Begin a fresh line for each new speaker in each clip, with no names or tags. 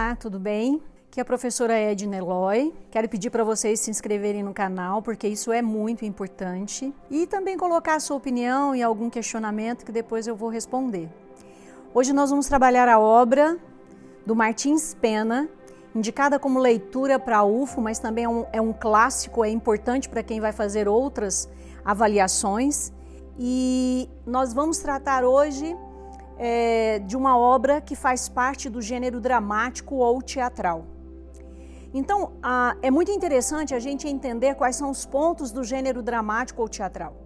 Olá, tudo bem? Aqui é a professora Edna Eloy. Quero pedir para vocês se inscreverem no canal, porque isso é muito importante. E também colocar a sua opinião e algum questionamento que depois eu vou responder. Hoje nós vamos trabalhar a obra do Martins Pena, indicada como leitura para a UFO, mas também é um clássico, é importante para quem vai fazer outras avaliações. E nós vamos tratar hoje de uma obra que faz parte do gênero dramático ou teatral. Então, é muito interessante a gente entender quais são os pontos do gênero dramático ou teatral.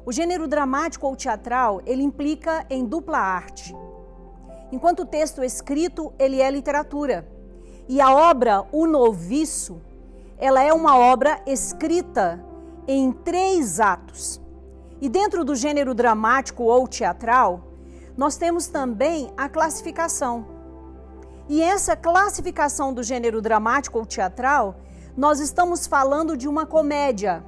O gênero dramático ou teatral, ele implica em dupla arte. Enquanto o texto escrito, ele é literatura. E a obra O Noviço, ela é uma obra escrita em 3 atos. E dentro do gênero dramático ou teatral, nós temos também a classificação. E essa classificação do gênero dramático ou teatral, nós estamos falando de uma comédia.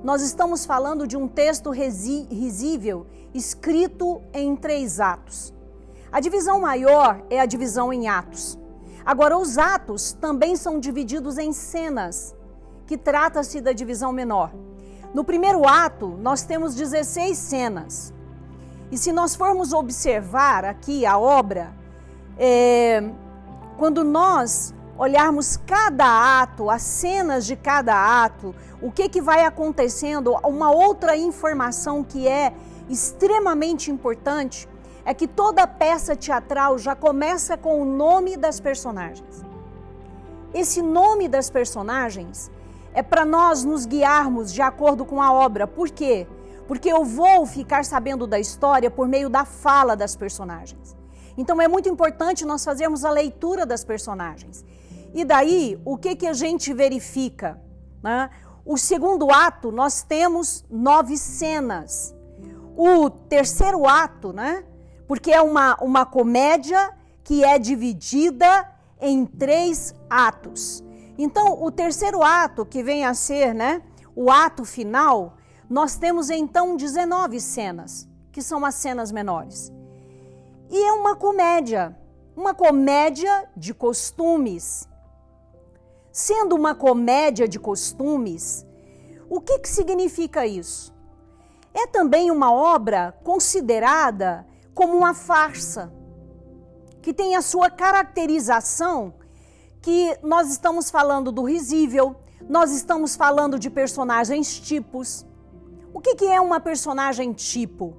Nós estamos falando de um texto risível, escrito em 3 atos. A divisão maior é a divisão em atos. Agora, os atos também são divididos em cenas, que trata-se da divisão menor. No primeiro ato, nós temos 16 cenas. E se nós formos observar aqui a obra, quando nós olharmos cada ato, as cenas de cada ato, o que vai acontecendo, uma outra informação que é extremamente importante, é que toda peça teatral já começa com o nome das personagens. Esse nome das personagens é para nós nos guiarmos de acordo com a obra. Por quê? Porque eu vou ficar sabendo da história por meio da fala das personagens. Então é muito importante nós fazermos a leitura das personagens. E daí, o que a gente verifica? Né? O segundo ato, nós temos 9 cenas. O terceiro ato, né? Porque é uma comédia que é dividida em 3 atos. Então, o terceiro ato, que vem a ser, né, o ato final, nós temos então 19 cenas, que são as cenas menores. E é uma comédia de costumes. Sendo uma comédia de costumes, o que significa isso? É também uma obra considerada como uma farsa, que tem a sua caracterização, que nós estamos falando do risível, nós estamos falando de personagens tipos. O que é uma personagem tipo?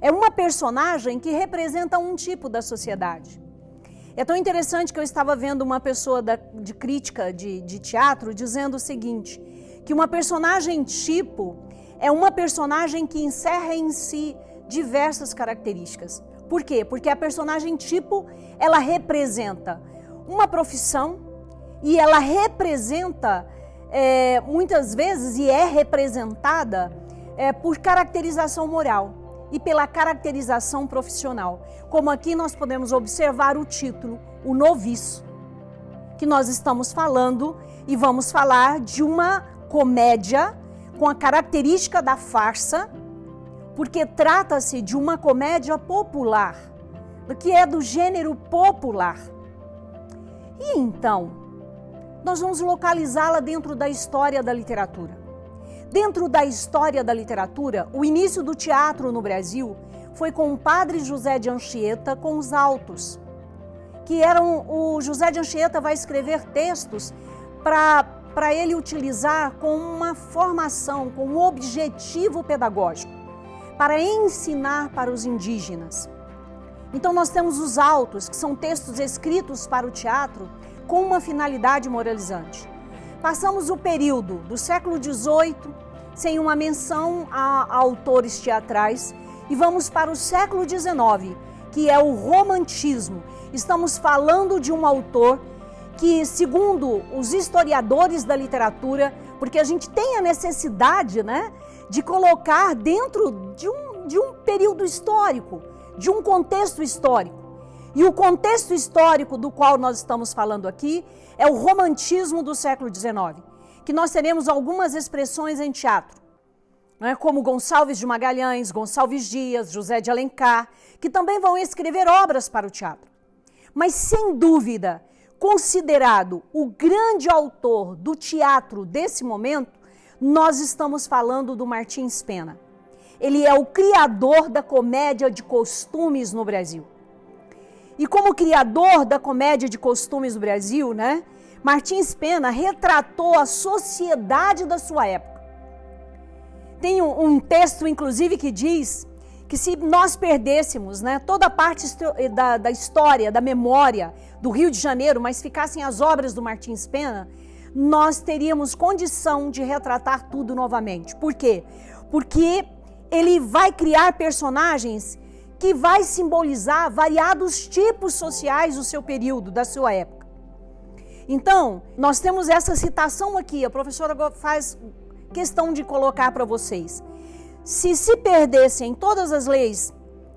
É uma personagem que representa um tipo da sociedade. É tão interessante que eu estava vendo uma pessoa de crítica de teatro dizendo o seguinte, que uma personagem tipo é uma personagem que encerra em si diversas características. Por quê? Porque a personagem tipo, ela representa uma profissão e ela representa, muitas vezes, e é representada por caracterização moral e pela caracterização profissional. Como aqui nós podemos observar o título, O Noviço, que nós estamos falando e vamos falar de uma comédia com a característica da farsa, porque trata-se de uma comédia popular, que é do gênero popular. E então, nós vamos localizá-la dentro da história da literatura. Dentro da história da literatura, o início do teatro no Brasil foi com o padre José de Anchieta com os autos, o José de Anchieta vai escrever textos para ele utilizar com uma formação, com um objetivo pedagógico, para ensinar para os indígenas. Então nós temos os autos, que são textos escritos para o teatro com uma finalidade moralizante. Passamos o período do século XVIII, sem uma menção a autores teatrais, e vamos para o século XIX, que é o romantismo. Estamos falando de um autor que, segundo os historiadores da literatura, porque a gente tem a necessidade, né, de colocar dentro de um período histórico, de um contexto histórico. E o contexto histórico do qual nós estamos falando aqui é o romantismo do século XIX, que nós teremos algumas expressões em teatro, né, como Gonçalves de Magalhães, Gonçalves Dias, José de Alencar, que também vão escrever obras para o teatro. Mas, sem dúvida, considerado o grande autor do teatro desse momento, nós estamos falando do Martins Pena. Ele é o criador da comédia de costumes no Brasil. E como criador da comédia de costumes no Brasil, né, Martins Pena retratou a sociedade da sua época. Tem um texto, inclusive, que diz que se nós perdêssemos, né, toda a parte da história, da memória do Rio de Janeiro, mas ficassem as obras do Martins Pena, nós teríamos condição de retratar tudo novamente. Por quê? Porque ele vai criar personagens que vai simbolizar variados tipos sociais do seu período, da sua época. Então, nós temos essa citação aqui, a professora faz questão de colocar para vocês. Se perdessem todas as leis,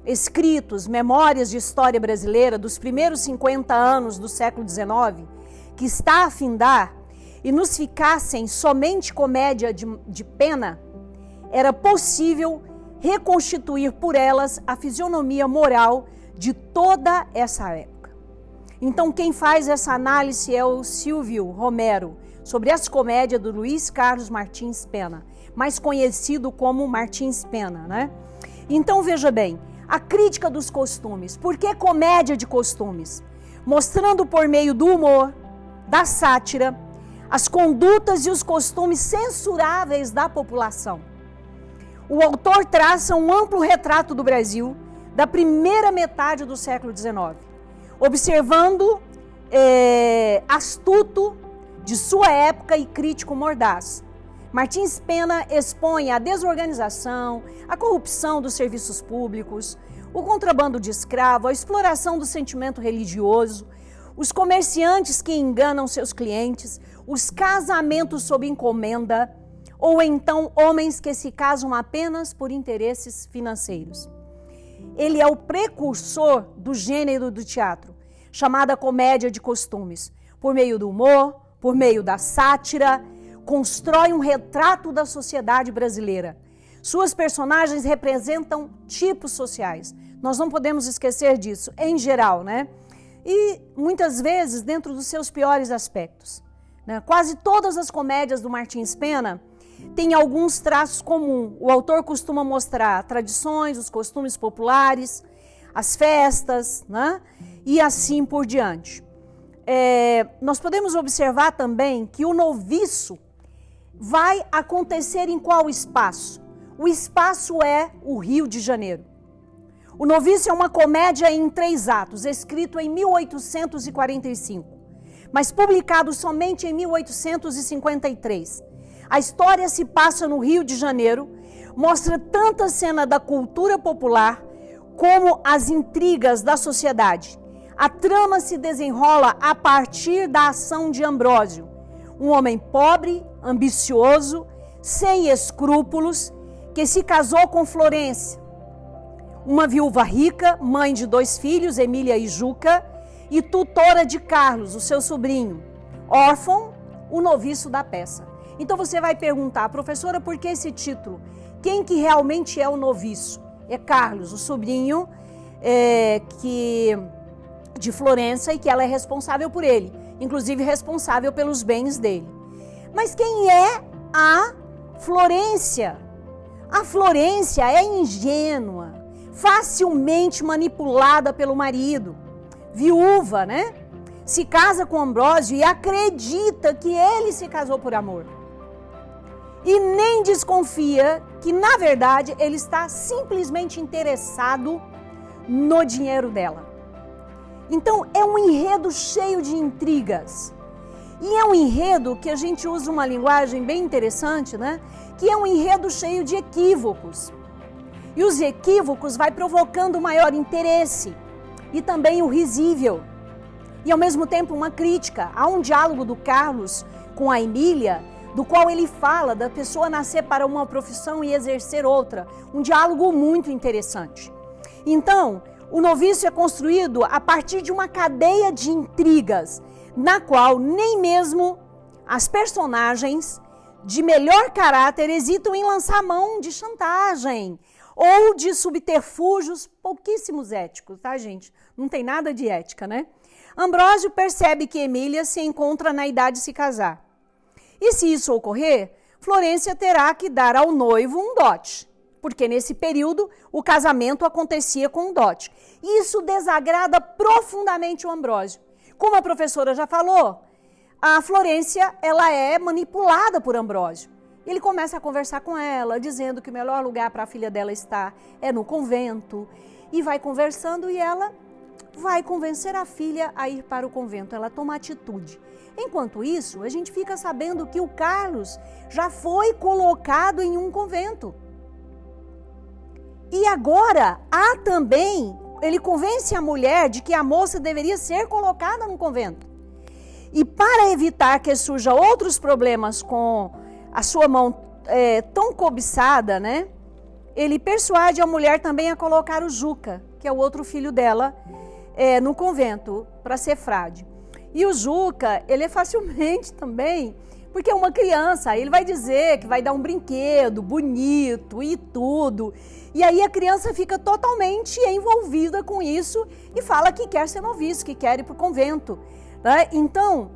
escritos, memórias de história brasileira dos primeiros 50 anos do século XIX, que está a findar, e nos ficassem somente comédia de Pena, era possível reconstituir por elas a fisionomia moral de toda essa época. Então, quem faz essa análise é o Silvio Romero, sobre as comédias do Luiz Carlos Martins Pena, mais conhecido como Martins Pena, né? Então, veja bem, a crítica dos costumes. Por que comédia de costumes? Mostrando por meio do humor, da sátira, as condutas e os costumes censuráveis da população. O autor traça um amplo retrato do Brasil da primeira metade do século XIX, observando astuto de sua época e crítico mordaz. Martins Pena expõe a desorganização, a corrupção dos serviços públicos, o contrabando de escravo, a exploração do sentimento religioso, os comerciantes que enganam seus clientes, os casamentos sob encomenda, ou então homens que se casam apenas por interesses financeiros. Ele é o precursor do gênero do teatro, chamada comédia de costumes. Por meio do humor, por meio da sátira, constrói um retrato da sociedade brasileira. Suas personagens representam tipos sociais. Nós não podemos esquecer disso, em geral, né? E muitas vezes dentro dos seus piores aspectos, né? Quase todas as comédias do Martins Pena têm alguns traços comuns. O autor costuma mostrar tradições, os costumes populares, as festas, né? E assim por diante. Nós podemos observar também que o noviço vai acontecer em qual espaço? O espaço é o Rio de Janeiro. O Noviço é uma comédia em 3 atos, escrito em 1845, mas publicado somente em 1853. A história se passa no Rio de Janeiro, mostra tanto a cena da cultura popular como as intrigas da sociedade. A trama se desenrola a partir da ação de Ambrósio, um homem pobre, ambicioso, sem escrúpulos, que se casou com Florência, uma viúva rica, mãe de 2 filhos, Emília e Juca, e tutora de Carlos, o seu sobrinho, órfão, o noviço da peça. Então você vai perguntar, professora, por que esse título? Quem que realmente é o noviço? É Carlos, o sobrinho de Florença, e que ela é responsável por ele, inclusive responsável pelos bens dele. Mas quem é a Florência? A Florência é ingênua, facilmente manipulada pelo marido, viúva, né? Se casa com Ambrósio e acredita que ele se casou por amor. E nem desconfia que, na verdade, ele está simplesmente interessado no dinheiro dela. Então, é um enredo cheio de intrigas. E é um enredo que a gente usa uma linguagem bem interessante, né? Que é um enredo cheio de equívocos. E os equívocos vai provocando maior interesse e também o risível. E ao mesmo tempo uma crítica. Há um diálogo do Carlos com a Emília, do qual ele fala da pessoa nascer para uma profissão e exercer outra. Um diálogo muito interessante. Então, o Noviço é construído a partir de uma cadeia de intrigas, na qual nem mesmo as personagens de melhor caráter hesitam em lançar mão de chantagem ou de subterfúgios pouquíssimos éticos, tá, gente? Não tem nada de ética, né? Ambrósio percebe que Emília se encontra na idade de se casar. E se isso ocorrer, Florência terá que dar ao noivo um dote, porque nesse período o casamento acontecia com um dote. Isso desagrada profundamente o Ambrósio. Como a professora já falou, a Florência ela é manipulada por Ambrósio. Ele começa a conversar com ela, dizendo que o melhor lugar para a filha dela estar é no convento. E vai conversando e ela vai convencer a filha a ir para o convento. Ela toma atitude. Enquanto isso, a gente fica sabendo que o Carlos já foi colocado em um convento. E agora há também, ele convence a mulher de que a moça deveria ser colocada no convento. E para evitar que surja outros problemas com a sua mão tão cobiçada, né? Ele persuade a mulher também a colocar o Juca, que é o outro filho dela, no convento, para ser frade. E o Juca, ele é facilmente também, porque é uma criança, aí ele vai dizer que vai dar um brinquedo bonito e tudo. E aí a criança fica totalmente envolvida com isso e fala que quer ser noviço, que quer ir para o convento. Né? Então,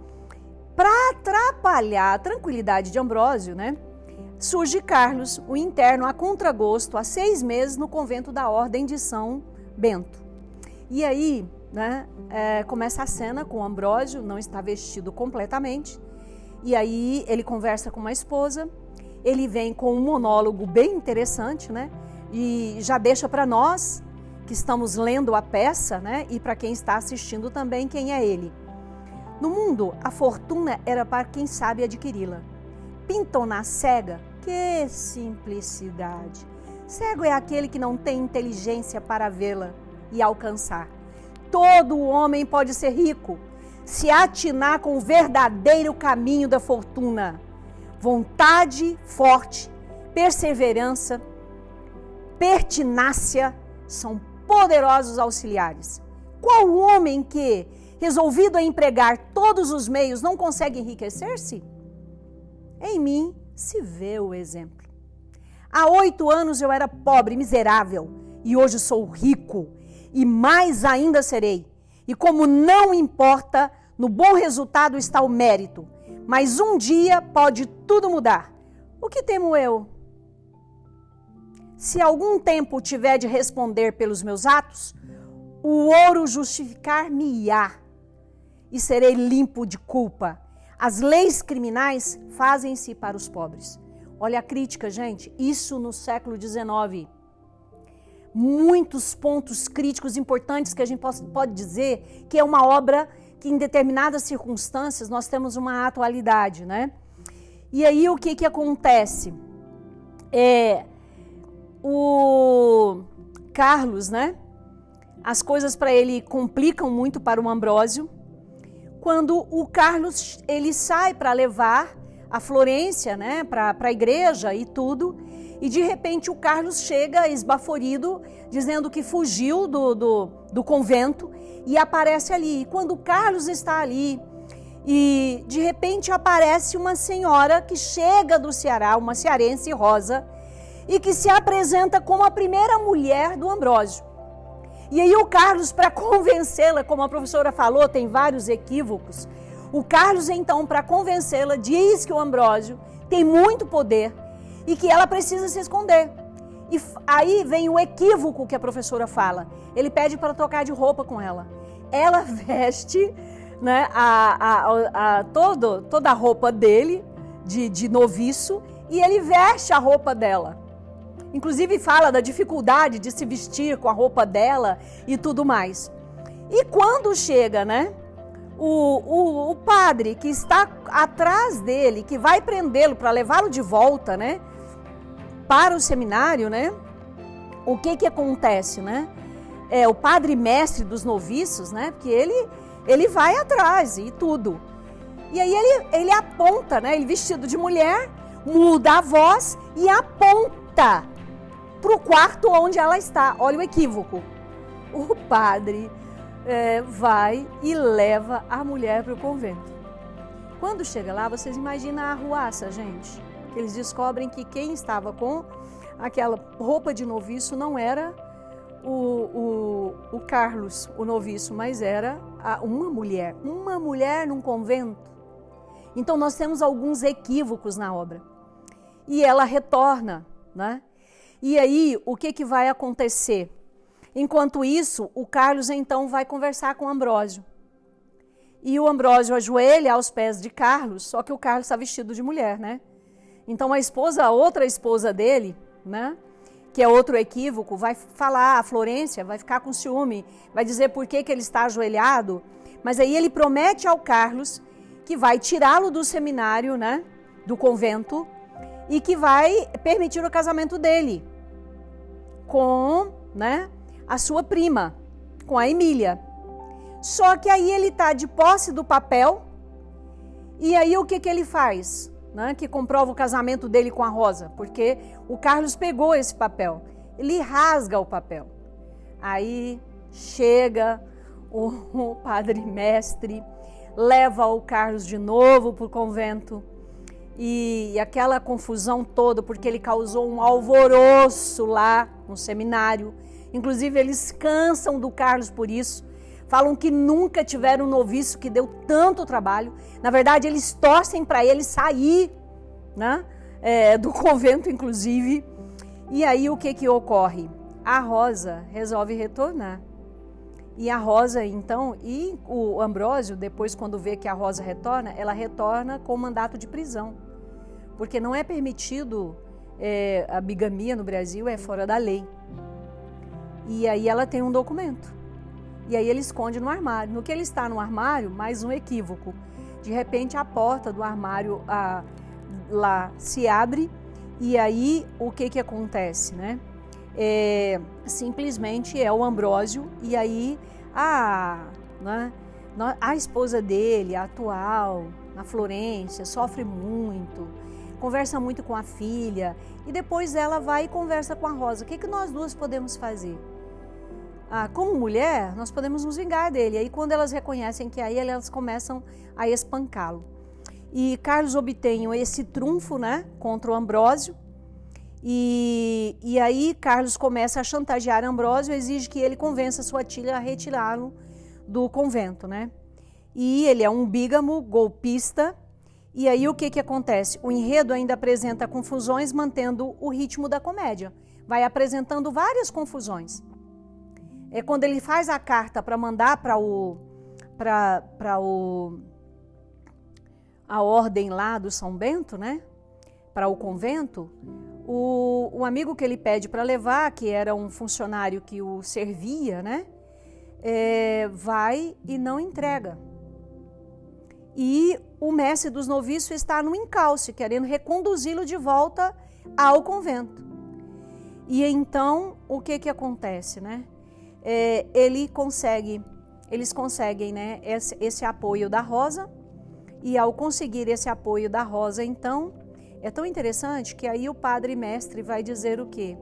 para atrapalhar a tranquilidade de Ambrósio, né, surge Carlos, o interno, a contragosto, há 6 meses no convento da Ordem de São Bento. E aí, né, começa a cena com Ambrósio, não está vestido completamente, e aí ele conversa com uma esposa, ele vem com um monólogo bem interessante, né, e já deixa para nós, que estamos lendo a peça, né, e para quem está assistindo também, quem é ele. No mundo, a fortuna era para quem sabe adquiri-la. Pintam na cega? Que simplicidade! Cego é aquele que não tem inteligência para vê-la e alcançar. Todo homem pode ser rico, se atinar com o verdadeiro caminho da fortuna. Vontade forte, perseverança, pertinácia são poderosos auxiliares. Qual homem que, resolvido a empregar todos os meios, não consegue enriquecer-se? Em mim se vê o exemplo. Há 8 anos eu era pobre, miserável, e hoje sou rico, e mais ainda serei. E como não importa, no bom resultado está o mérito, mas um dia pode tudo mudar. O que temo eu? Se algum tempo tiver de responder pelos meus atos, o ouro justificar-me-á, e serei limpo de culpa. As leis criminais fazem-se para os pobres. Olha a crítica, gente, isso no século XIX. Muitos pontos críticos importantes que a gente pode dizer que é uma obra que em determinadas circunstâncias nós temos uma atualidade, né? E aí o que acontece? O Carlos, né? As coisas para ele complicam muito para o Ambrósio. Quando o Carlos ele sai para levar a Florência, né, para a igreja e tudo, e de repente o Carlos chega esbaforido, dizendo que fugiu do convento e aparece ali. E quando o Carlos está ali, e de repente aparece uma senhora que chega do Ceará, uma cearense rosa, e que se apresenta como a primeira mulher do Ambrósio. E aí o Carlos, para convencê-la, como a professora falou, tem vários equívocos. O Carlos, então, para convencê-la, diz que o Ambrósio tem muito poder e que ela precisa se esconder. E aí vem o equívoco que a professora fala. Ele pede para trocar de roupa com ela. Ela veste, né, toda a roupa dele, de noviço, e ele veste a roupa dela. Inclusive fala da dificuldade de se vestir com a roupa dela e tudo mais. E quando chega, né, o padre que está atrás dele, que vai prendê-lo para levá-lo de volta, né, para o seminário, né, o que acontece, né? O padre mestre dos noviços, né, porque ele vai atrás e tudo. E aí ele aponta, né, ele vestido de mulher, muda a voz e aponta para o quarto onde ela está. Olha o equívoco. O padre vai e leva a mulher para o convento. Quando chega lá, vocês imaginam a arruaça, gente. Eles descobrem que quem estava com aquela roupa de noviço não era o Carlos, o noviço, mas era uma mulher num convento. Então nós temos alguns equívocos na obra. E ela retorna, né? E aí, o que vai acontecer? Enquanto isso, o Carlos então vai conversar com o Ambrósio. E o Ambrósio ajoelha aos pés de Carlos, só que o Carlos está vestido de mulher, né? Então a outra esposa dele, né? Que é outro equívoco, vai falar, a Florência vai ficar com ciúme, vai dizer por que ele está ajoelhado, mas aí ele promete ao Carlos que vai tirá-lo do seminário, né? Do convento, e que vai permitir o casamento dele com, né? A sua prima, com a Emília. Só que aí ele está de posse do papel, e aí o que ele faz? Né? Que comprova o casamento dele com a Rosa, porque o Carlos pegou esse papel, ele rasga o papel. Aí chega o padre mestre, leva o Carlos de novo para o convento, e aquela confusão toda, porque ele causou um alvoroço lá no seminário. Inclusive eles cansam do Carlos por isso, falam que nunca tiveram um noviço que deu tanto trabalho. Na verdade, eles torcem para ele sair, né? Do convento, inclusive. E aí o que ocorre? A Rosa resolve retornar. E a Rosa, então, e o Ambrósio, depois quando vê que a Rosa retorna, ela retorna com mandato de prisão. Porque não é permitido, a bigamia no Brasil é fora da lei. E aí ela tem um documento. E aí ele esconde no armário. No que ele está no armário, mais um equívoco. De repente a porta do armário lá se abre e aí o que acontece, né? Simplesmente é o Ambrósio e aí né, a esposa dele, a atual, a Florência, sofre muito, conversa muito com a filha e depois ela vai e conversa com a Rosa. O que nós duas podemos fazer? Como mulher, nós podemos nos vingar dele. Aí quando elas reconhecem que aí elas começam a espancá-lo. E Carlos obtém esse trunfo, né, contra o Ambrósio. E aí Carlos começa a chantagear Ambrósio, exige que ele convença sua tia a retirá-lo do convento, né? E ele é um bígamo, golpista. E aí o que acontece? O enredo ainda apresenta confusões, mantendo o ritmo da comédia. Vai apresentando várias confusões. Quando ele faz a carta para mandar a ordem lá do São Bento, né? Para o convento, o amigo que ele pede para levar, que era um funcionário que o servia, né? Vai e não entrega. E o mestre dos noviços está no encalce, querendo reconduzi-lo de volta ao convento. E então, o que acontece, né? Eles conseguem, né, esse apoio da Rosa, e ao conseguir esse apoio da Rosa, então, é tão interessante que aí o padre mestre vai dizer o quê?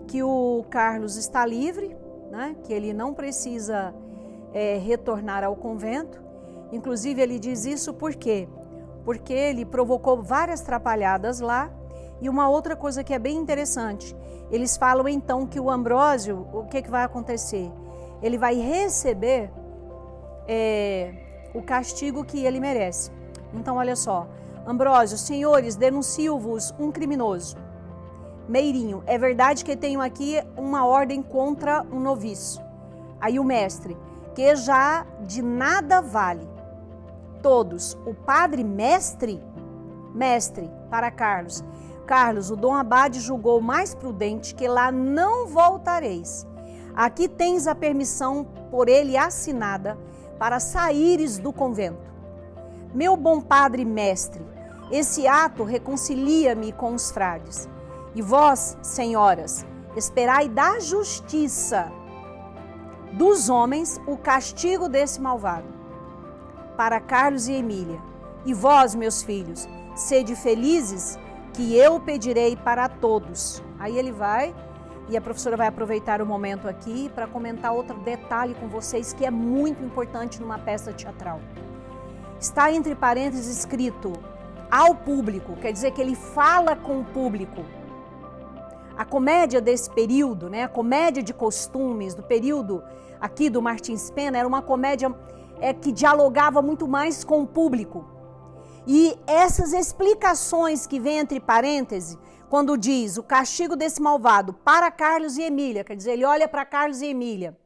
Que o Carlos está livre, né, que ele não precisa retornar ao convento. Inclusive ele diz isso por quê? Porque ele provocou várias trapalhadas lá. E uma outra coisa que é bem interessante, eles falam então que o Ambrósio, o que vai acontecer? Ele vai receber o castigo que ele merece. Então olha só, Ambrósio, senhores, denuncio-vos um criminoso. Meirinho, é verdade que tenho aqui uma ordem contra um noviço. Aí o mestre, que já de nada vale. Todos, o padre mestre para Carlos. Carlos, o Dom Abade julgou mais prudente que lá não voltareis. Aqui tens a permissão por ele assinada para saíres do convento. Meu bom padre mestre, esse ato reconcilia-me com os frades. E vós, senhoras, esperai da justiça dos homens o castigo desse malvado. Para Carlos e Emília. E vós, meus filhos, sede felizes, que eu pedirei para todos. Aí ele vai, e a professora vai aproveitar o momento aqui para comentar outro detalhe com vocês que é muito importante numa peça teatral. Está entre parênteses escrito ao público, quer dizer que ele fala com o público. A comédia desse período, né, a comédia de costumes do período aqui do Martins Pena, era uma comédia que dialogava muito mais com o público. E essas explicações que vem entre parênteses, quando diz o castigo desse malvado para Carlos e Emília, quer dizer, ele olha para Carlos e Emília.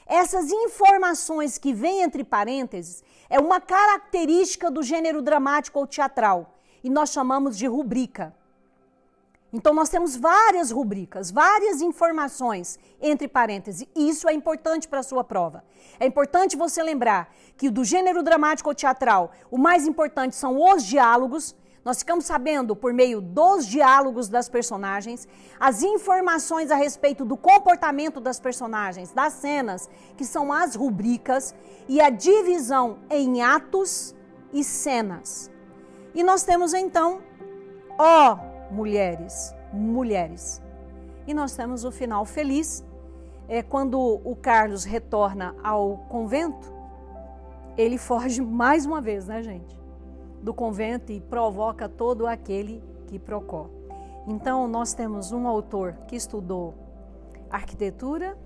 Essas informações que vêm entre parênteses é uma característica do gênero dramático ou teatral e nós chamamos de rubrica. Então nós temos várias rubricas, várias informações entre parênteses e isso é importante para a sua prova. É importante você lembrar que do gênero dramático ou teatral, o mais importante são os diálogos. Nós ficamos sabendo por meio dos diálogos das personagens, as informações a respeito do comportamento das personagens, das cenas, que são as rubricas, e a divisão em atos e cenas. E nós temos então, mulheres. E nós temos o final feliz, quando o Carlos retorna ao convento, ele foge mais uma vez, né, gente? Do convento e provoca todo aquele que procó. Então, nós temos um autor que estudou arquitetura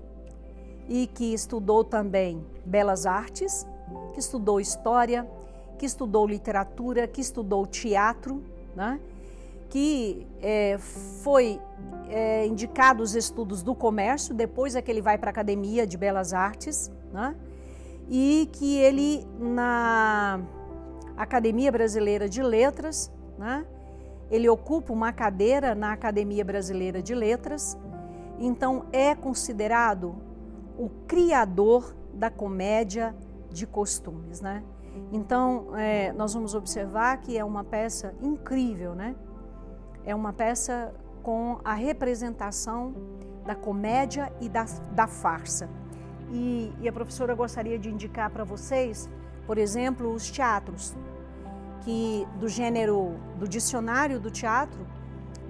e que estudou também belas artes, que estudou história, que estudou literatura, que estudou teatro, né? Que foi indicado os estudos do comércio, depois é que ele vai para a Academia de Belas Artes, né? E que ele, na Academia Brasileira de Letras, né? Ele ocupa uma cadeira na Academia Brasileira de Letras, então é considerado o criador da comédia de costumes, né? Então, nós vamos observar que é uma peça incrível, né? É uma peça com a representação da comédia e da farsa. E a professora gostaria de indicar para vocês, por exemplo, os teatros, que do gênero do dicionário do teatro,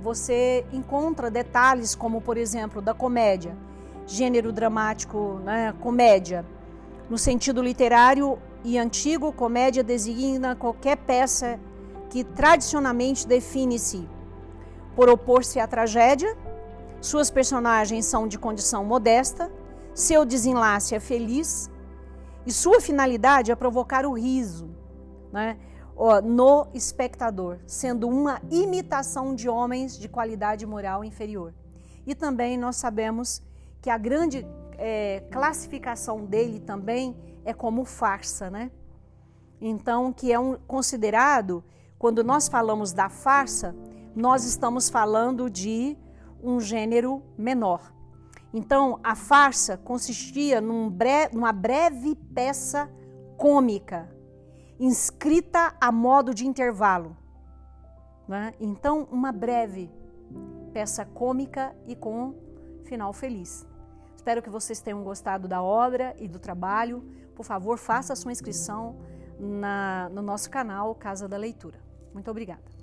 você encontra detalhes como, por exemplo, da comédia, gênero dramático, né, comédia. No sentido literário e antigo, comédia designa qualquer peça que tradicionalmente define-se por opor-se à tragédia, suas personagens são de condição modesta, seu desenlace é feliz e sua finalidade é provocar o riso, né, no espectador, sendo uma imitação de homens de qualidade moral inferior. E também nós sabemos que a grande classificação dele também é como farsa, né? Então, que é considerado, quando nós falamos da farsa, nós estamos falando de um gênero menor. Então, a farsa consistia numa breve peça cômica, inscrita a modo de intervalo, né? Então, uma breve peça cômica e com final feliz. Espero que vocês tenham gostado da obra e do trabalho. Por favor, faça a sua inscrição no nosso canal Casa da Leitura. Muito obrigada.